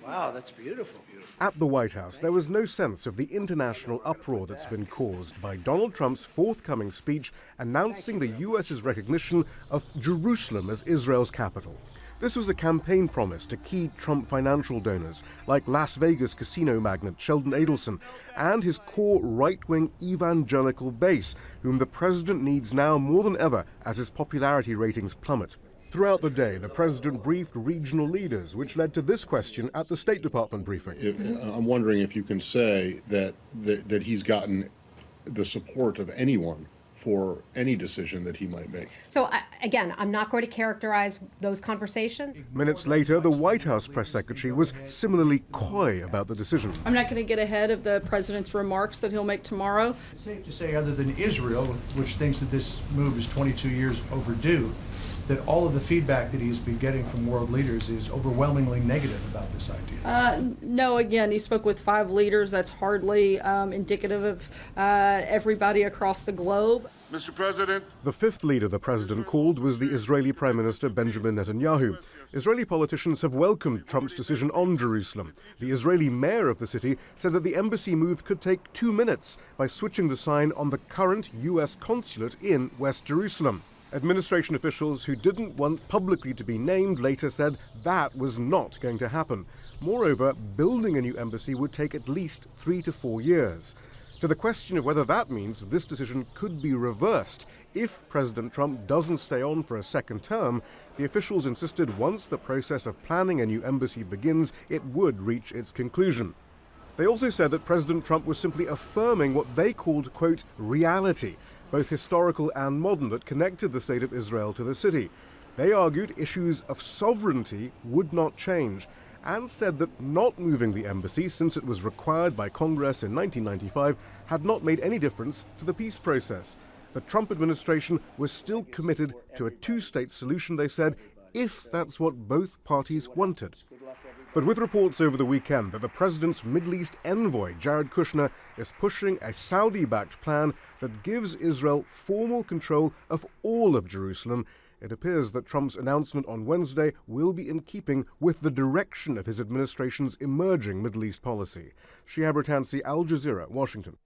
Wow, that's beautiful. At the White House, there was no sense of the international uproar that's been caused by Donald Trump's forthcoming speech announcing the U.S.'s recognition of Jerusalem as Israel's capital. This was a campaign promise to key Trump financial donors like Las Vegas casino magnate Sheldon Adelson and his core right-wing evangelical base, whom the president needs now more than ever as his popularity ratings plummet. Throughout the day, the president briefed regional leaders, which led to this question at the State Department briefing. I'm wondering if you can say that he's gotten the support of anyone for any decision that he might make. So, again, I'm not going to characterize those conversations. Minutes later, the White House press secretary was similarly coy about the decision. I'm not going to get ahead of the president's remarks that he'll make tomorrow. It's safe to say, other than Israel, which thinks that this move is 22 years overdue, that all of the feedback that he's been getting from world leaders is overwhelmingly negative about this idea. No, again, he spoke with 5 leaders. That's hardly indicative of everybody across the globe. Mr. President. The 5th leader the president called was the Israeli Prime Minister Benjamin Netanyahu. Israeli politicians have welcomed Trump's decision on Jerusalem. The Israeli mayor of the city said that the embassy move could take 2 minutes by switching the sign on the current U.S. consulate in West Jerusalem. Administration officials who didn't want publicly to be named later said that was not going to happen. Moreover, building a new embassy would take at least 3 to 4 years. To the question of whether that means this decision could be reversed if President Trump doesn't stay on for a second term, the officials insisted once the process of planning a new embassy begins, it would reach its conclusion. They also said that President Trump was simply affirming what they called, quote, reality, both historical and modern, that connected the state of Israel to the city. They argued issues of sovereignty would not change and said that not moving the embassy, since it was required by Congress in 1995, had not made any difference to the peace process. The Trump administration was still committed to a 2-state solution, they said, if that's what both parties wanted. But with reports over the weekend that the president's Middle East envoy, Jared Kushner, is pushing a Saudi-backed plan that gives Israel formal control of all of Jerusalem, it appears that Trump's announcement on Wednesday will be in keeping with the direction of his administration's emerging Middle East policy. Shihab Ratansi, Al Jazeera, Washington.